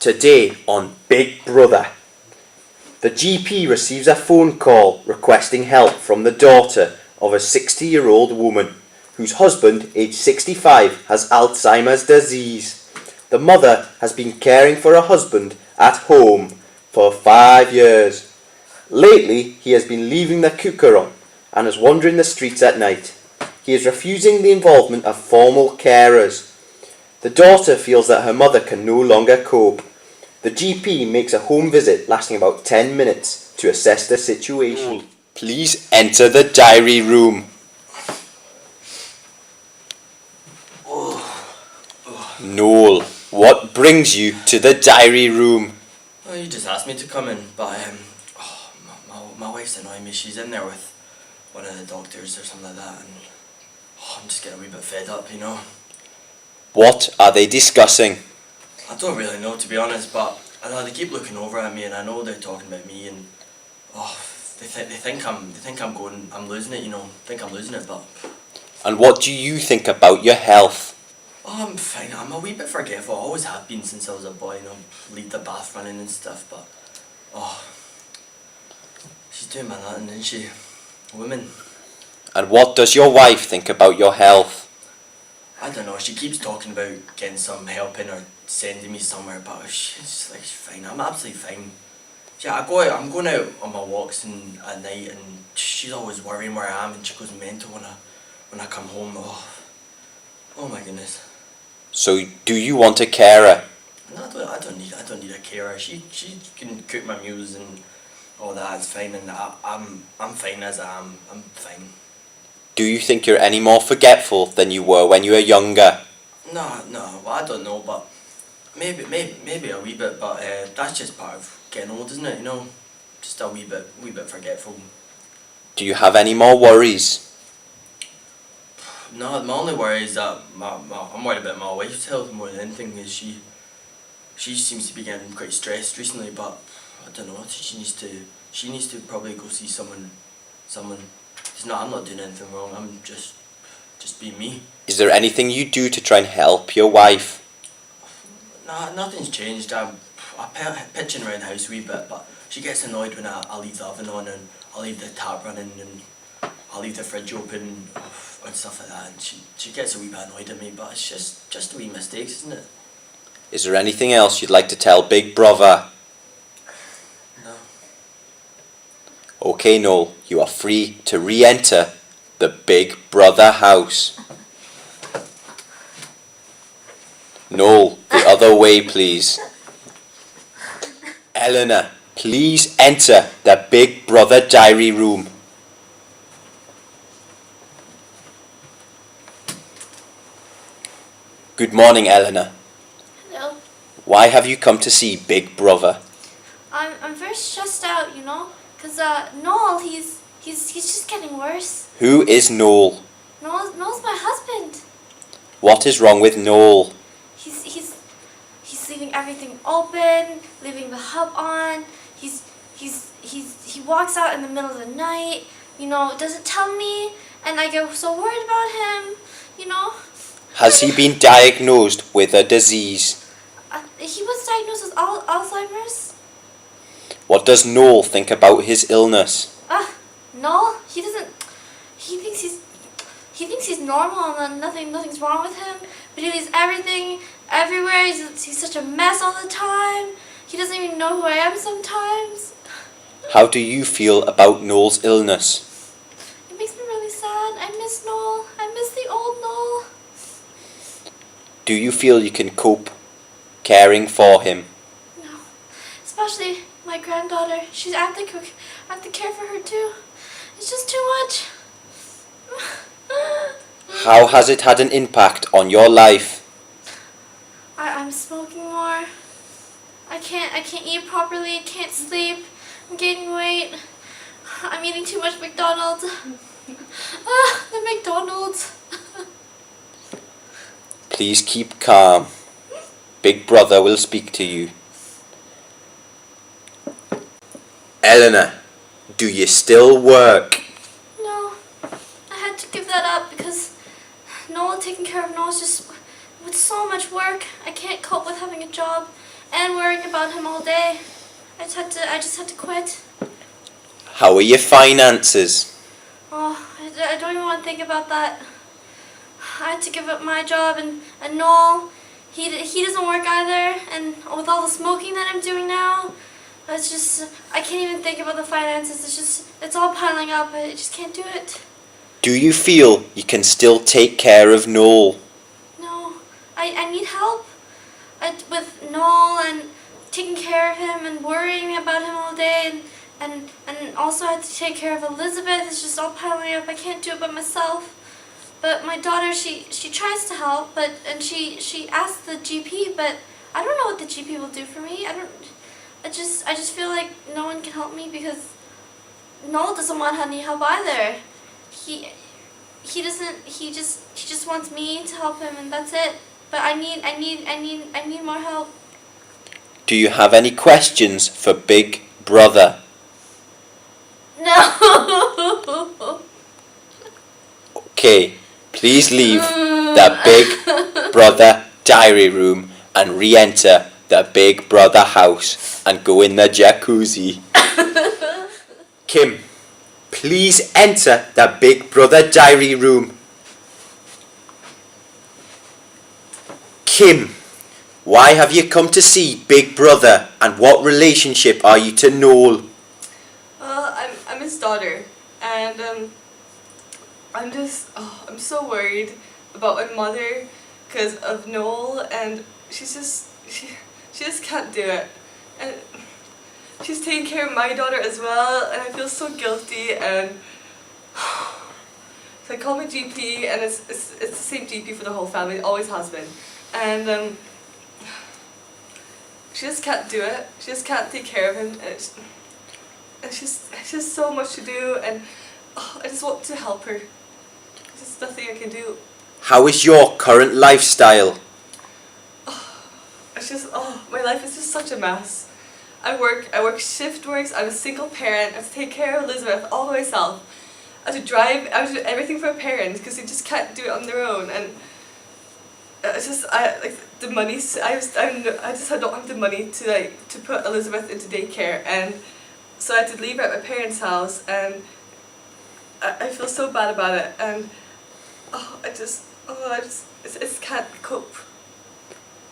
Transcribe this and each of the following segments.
Today on Big Brother, the GP receives a phone call requesting help from the daughter of a 60-year-old woman whose husband, aged 65, has Alzheimer's disease. The mother has been caring for her husband at home for 5 years. Lately, he has been leaving the cooker on and is wandering the streets at night. He is refusing the involvement of formal carers. The daughter feels that her mother can no longer cope. The GP makes a home visit lasting about 10 minutes to assess the situation. Please enter the diary room. Noel, what brings you to the diary room? Well, you just asked me to come in, but my wife's annoying me. She's in there with one of the doctors or something like that, and I'm just getting a wee bit fed up, you know. What are they discussing? I don't really know, to be honest, but I know they keep looking over at me, and I know they're talking about me, and they think I'm losing it, you know. Think I'm losing it, but. And what do you think about your health? Oh, I'm fine. I'm a wee bit forgetful. I always have been since I was a boy, you know, leave the bath running and stuff, but she's doing my nothing, isn't she? Woman. And what does your wife think about your health? I don't know, she keeps talking about getting some help in or sending me somewhere, but she's fine. I'm absolutely fine. Yeah, I'm going out on my walks at night, and she's always worrying where I am, and she goes mental when I come home. Oh my goodness. So do you want a carer? No, I don't need a carer. She can cook my meals and all that. It's fine, and I'm fine as I am. I'm fine. Do you think you're any more forgetful than you were when you were younger? No, well, I don't know, but maybe a wee bit, but that's just part of getting old, isn't it? You know, just a wee bit forgetful. Do you have any more worries? No, my only worry is that I'm worried about my wife's health more than anything. Is she seems to be getting quite stressed recently, but I don't know. She needs to probably go see someone. I'm not doing anything wrong. I'm just being me. Is there anything you do to try and help your wife? Nah, nothing's changed. I'm pitching around the house a wee bit, but she gets annoyed when I leave the oven on and I leave the tap running and I leave the fridge open and stuff like that. And she gets a wee bit annoyed at me, but it's just a wee mistakes, isn't it? Is there anything else you'd like to tell Big Brother? No. Okay, Noel, you are free to re-enter the Big Brother house. Noel, the other way, please. Eleanor, please enter the Big Brother diary room. Good morning, Eleanor. Hello. Why have you come to see Big Brother? I'm very stressed out, you know, cause Noel, he's just getting worse. Who is Noel? Noel's my husband. What is wrong with Noel? He's leaving everything open, leaving the hub on. He walks out in the middle of the night, you know, doesn't tell me, and I get so worried about him, you know. Has he been diagnosed with a disease? He was diagnosed with Alzheimer's. What does Noel think about his illness? Noel, he thinks he's normal and nothing's wrong with him. But he leaves everything everywhere. He's such a mess all the time. He doesn't even know who I am sometimes. How do you feel about Noel's illness? It makes me really sad. I miss Noel. I miss the old Noel. Do you feel you can cope caring for him? No, especially my granddaughter. I have to care for her too. It's just too much. How has it had an impact on your life? I'm smoking more. I can't eat properly. Can't sleep. I'm gaining weight. I'm eating too much McDonald's. The McDonald's. Please keep calm. Big Brother will speak to you. Eleanor, do you still work? No, I had to give that up because Noel taking care of Noel's just with so much work. I can't cope with having a job and worrying about him all day. I just had to quit. How are your finances? Oh, I don't even want to think about that. I had to give up my job, and Noel, he doesn't work either, and with all the smoking that I'm doing now, it's just, I can't even think about the finances. It's all piling up. I just can't do it. Do you feel you can still take care of Noel? No, I need help. With Noel and taking care of him and worrying about him all day, and also I have to take care of Elizabeth. It's just all piling up. I can't do it by myself. But my daughter, she tries to help, and she asked the GP, but I don't know what the GP will do for me. I just feel like no one can help me because Noel doesn't want any help either. He just wants me to help him, and that's it. But I need more help. Do you have any questions for Big Brother? No. Okay, please leave the Big Brother diary room and re-enter the Big Brother house and go in the jacuzzi. Kim, please enter the Big Brother diary room. Kim, why have you come to see Big Brother, and what relationship are you to Noel? I'm his daughter, and I'm so worried about my mother because of Noel, and she just can't do it, and she's taking care of my daughter as well, and I feel so guilty, and so I called my GP, and it's the same GP for the whole family, it always has been, and she just can't do it. She just can't take care of him, and it's just so much to do, and I just want to help her. There's just nothing I can do. How is your current lifestyle? My life is just such a mess. I work shift works, I'm a single parent, I have to take care of Elizabeth all by myself. I have to drive, I have to do everything for my parents because they just can't do it on their own, and the money, I just don't have the money to put Elizabeth into daycare, and so I had to leave her at my parents' house, and I feel so bad about it, and I just can't cope.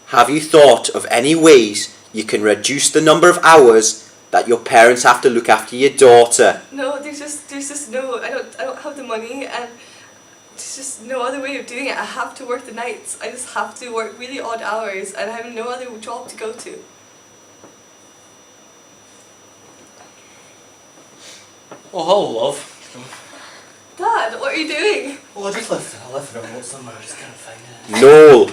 Have you thought of any ways you can reduce the number of hours that your parents have to look after your daughter? No, there's just no, I don't have the money, and there's just no other way of doing it. I have to work the nights. I just have to work really odd hours, and I have no other job to go to. Oh, hello, love. Dad, what are you doing? Oh, I left the remote somewhere. I just can't find it. Noel,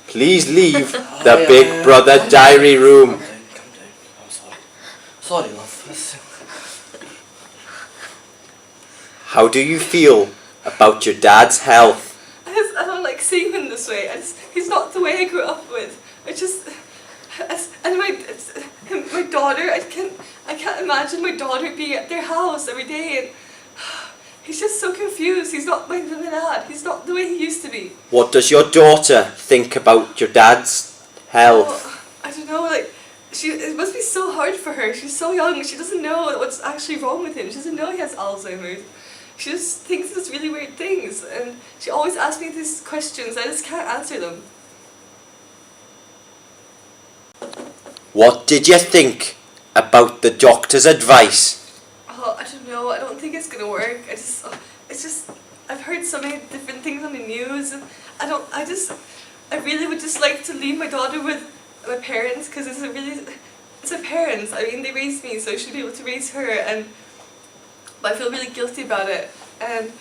please leave the Big Brother diary room. Calm down. I'm sorry. Sorry, love. How do you feel about your dad's health? I don't like seeing him this way. He's not the way I grew up with. And my daughter, I can't imagine my daughter being at their house every day, and he's just so confused. He's not my dad. He's not the way he used to be. What does your daughter think about your dad's health? I don't know, it must be so hard for her. She's so young. She doesn't know what's actually wrong with him. She doesn't know he has Alzheimer's. She just thinks it's really weird things, and she always asks me these questions. I just can't answer them. What did you think about the doctor's advice? I don't know. I don't think it's gonna work. I've heard so many different things on the news, and I really would just like to leave my daughter with my parents, because it's her parents. I mean, they raised me, so I should be able to raise her, but I feel really guilty about it, and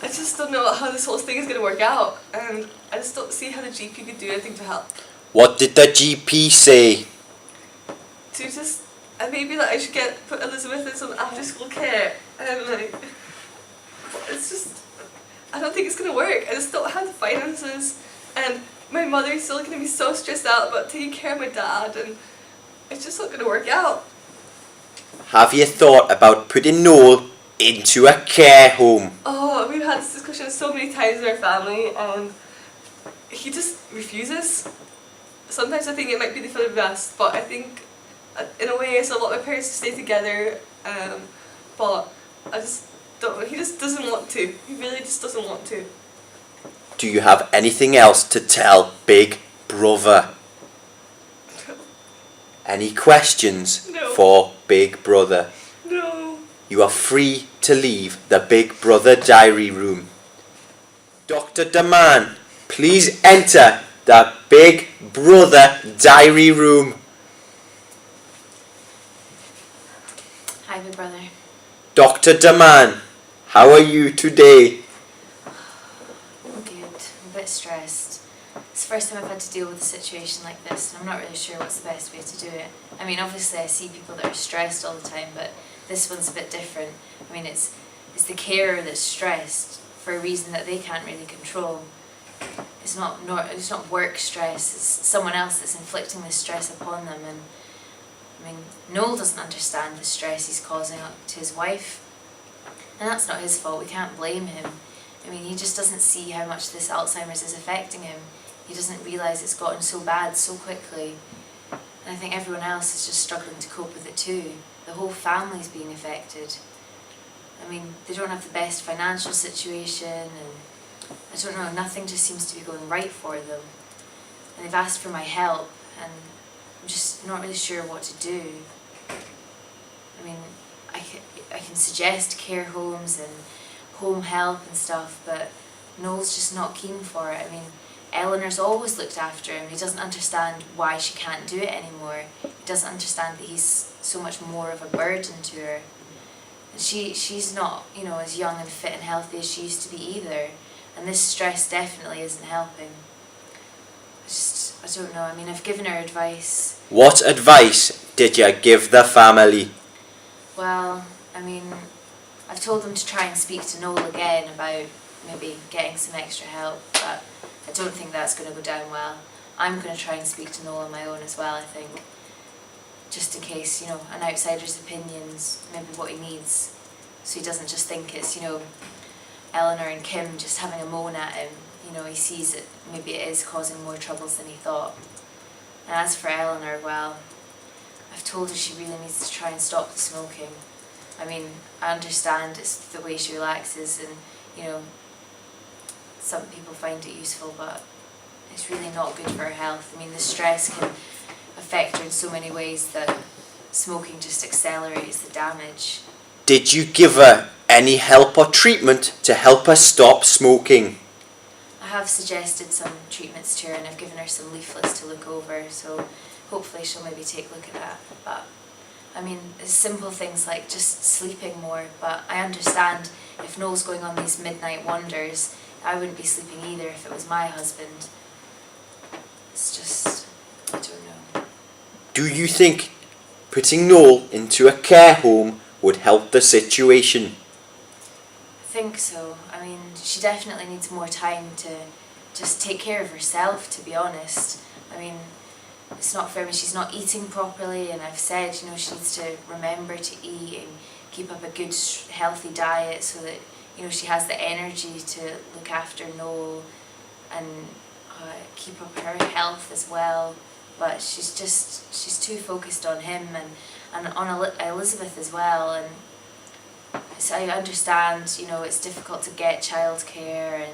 I just don't know how this whole thing is gonna work out, and I just don't see how the GP could do anything to help. What did the GP say? Maybe I should put Elizabeth in some after-school care, and I don't think it's gonna work. I just don't have the finances, and my mother's still gonna be so stressed out about taking care of my dad, and it's just not gonna work out. Have you thought about putting Noel into a care home? Oh, we've had this discussion so many times in our family, and he just refuses. sometimes I think it might be for the best, but I think in a way I want my parents to stay together, but I just don't know, he just doesn't want to. He really just doesn't want to. Do you have anything else to tell Big Brother? Any questions No. for Big Brother? No. You are free to leave the Big Brother diary room. Dr. Daman, please enter the Big Brother diary room. Hi, Big Brother. Dr. Daman, how are you today? I'm good. I'm a bit stressed. It's the first time I've had to deal with a situation like this, and I'm not really sure what's the best way to do it. I mean, obviously I see people that are stressed all the time, but this one's a bit different. I mean, it's the carer that's stressed for a reason that they can't really control. It's not work stress, it's someone else that's inflicting this stress upon them. And I mean, Noel doesn't understand the stress he's causing to his wife, and that's not his fault. We can't blame him. I mean, he just doesn't see how much this Alzheimer's is affecting him. He doesn't realise it's gotten so bad so quickly. And I think everyone else is just struggling to cope with it too. The whole family's being affected. I mean, they don't have the best financial situation, and I don't know, nothing just seems to be going right for them. And they've asked for my help, and I'm just not really sure what to do. I mean, I can suggest care homes and home help and stuff, but Noel's just not keen for it. I mean, Eleanor's always looked after him. He doesn't understand why she can't do it anymore. He doesn't understand that he's so much more of a burden to her. And she's not, you know, as young and fit and healthy as she used to be either. And this stress definitely isn't helping. I don't know. I mean, I've given her advice. What advice did you give the family? Well, I mean, I've told them to try and speak to Noel again about maybe getting some extra help, but I don't think that's going to go down well. I'm going to try and speak to Noel on my own as well, I think. Just in case, you know, an outsider's opinion's maybe what he needs. So he doesn't just think it's, you know, Eleanor and Kim just having a moan at him. You know, he sees it, maybe it is causing more troubles than he thought. And as for Eleanor, well, I've told her she really needs to try and stop the smoking. I mean, I understand it's the way she relaxes and, you know, some people find it useful, but it's really not good for her health. I mean, the stress can affect her in so many ways that smoking just accelerates the damage. Did you give her any help or treatment to help her stop smoking? I have suggested some treatments to her, and I've given her some leaflets to look over, so hopefully she'll maybe take a look at that. But I mean, it's simple things like just sleeping more, but I understand if Noel's going on these midnight wanders, I wouldn't be sleeping either if it was my husband. It's just, I don't know. Do you think putting Noel into a care home would help the situation? I think so. I mean, she definitely needs more time to just take care of herself, to be honest. I mean, it's not fair when she's not eating properly, and I've said, you know, she needs to remember to eat and keep up a good, healthy diet so that, you know, she has the energy to look after Noel and keep up her health as well. But she's too focused on him and on Elizabeth as well. And so I understand, you know, it's difficult to get childcare and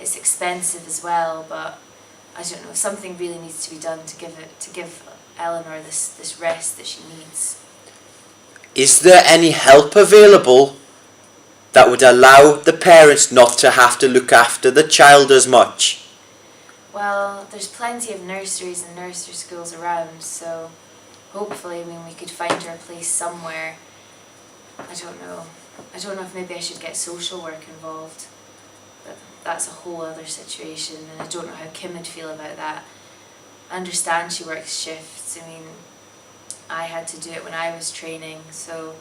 it's expensive as well, but I don't know, something really needs to be done to give Eleanor this rest that she needs. Is there any help available that would allow the parents not to have to look after the child as much? Well, there's plenty of nurseries and nursery schools around, so hopefully, I mean, we could find her a place somewhere. I don't know if maybe I should get social work involved. But that's a whole other situation, and I don't know how Kim would feel about that. I understand she works shifts. I mean, I had to do it when I was training, so...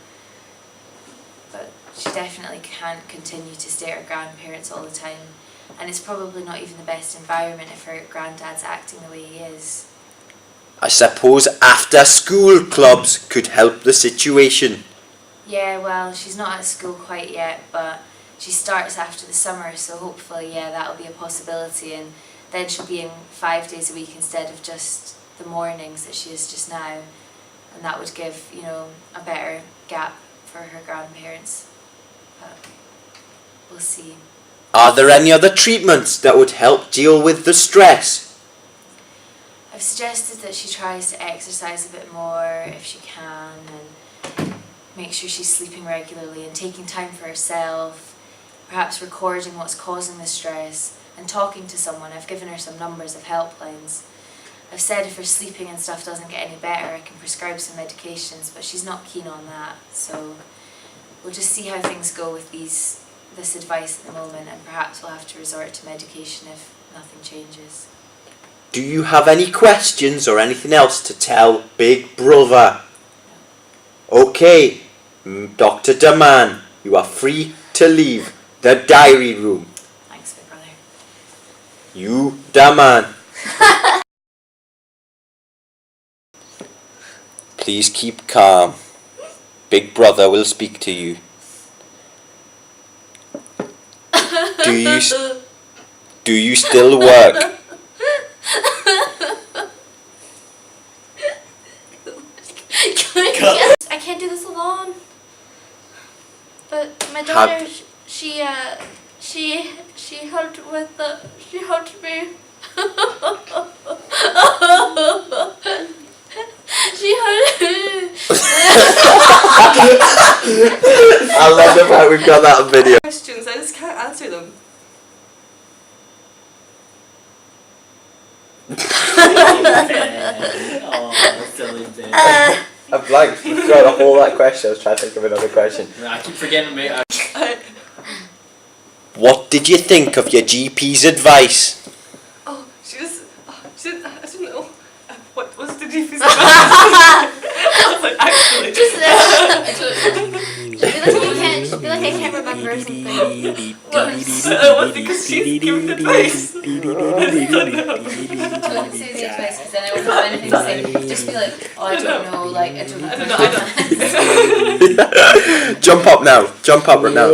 But she definitely can't continue to stay at her grandparents all the time. And it's probably not even the best environment if her granddad's acting the way he is. I suppose after school clubs could help the situation. Yeah, well, she's not at school quite yet, but she starts after the summer, so hopefully, yeah, that'll be a possibility, and then she'll be in 5 days a week instead of just the mornings that she is just now, and that would give, you know, a better gap for her grandparents. But we'll see. Are there any other treatments that would help deal with the stress? I've suggested that she tries to exercise a bit more if she can, and make sure she's sleeping regularly and taking time for herself, perhaps recording what's causing the stress and talking to someone. I've given her some numbers of helplines. I've said if her sleeping and stuff doesn't get any better, I can prescribe some medications, but she's not keen on that. So we'll just see how things go with this advice at the moment, and perhaps we'll have to resort to medication if nothing changes. Do you have any questions or anything else to tell Big Brother? Okay, Dr. Daman, you are free to leave the diary room. Thanks, Big Brother. You, Daman. Please keep calm. Big Brother will speak to you. Do you still work? I can't do this alone. But my daughter, she helped with she helped me. She helped me. I love the fact we've got that on video. Questions, I just can't answer them. Oh, silly bitch. I'm blank. Throughout the whole that question, I was trying to think of another question. I keep forgetting, mate. What did you think of your GP's advice? Oh, she didn't, I don't know. What was the GP's advice? I was like, actually. She'll be like I can't remember something. What, because she's giving advice. Don't say the advice, because then I won't have anything to say. Just be like, oh, I don't know, like, I don't know. Jump up now. Jump up right now.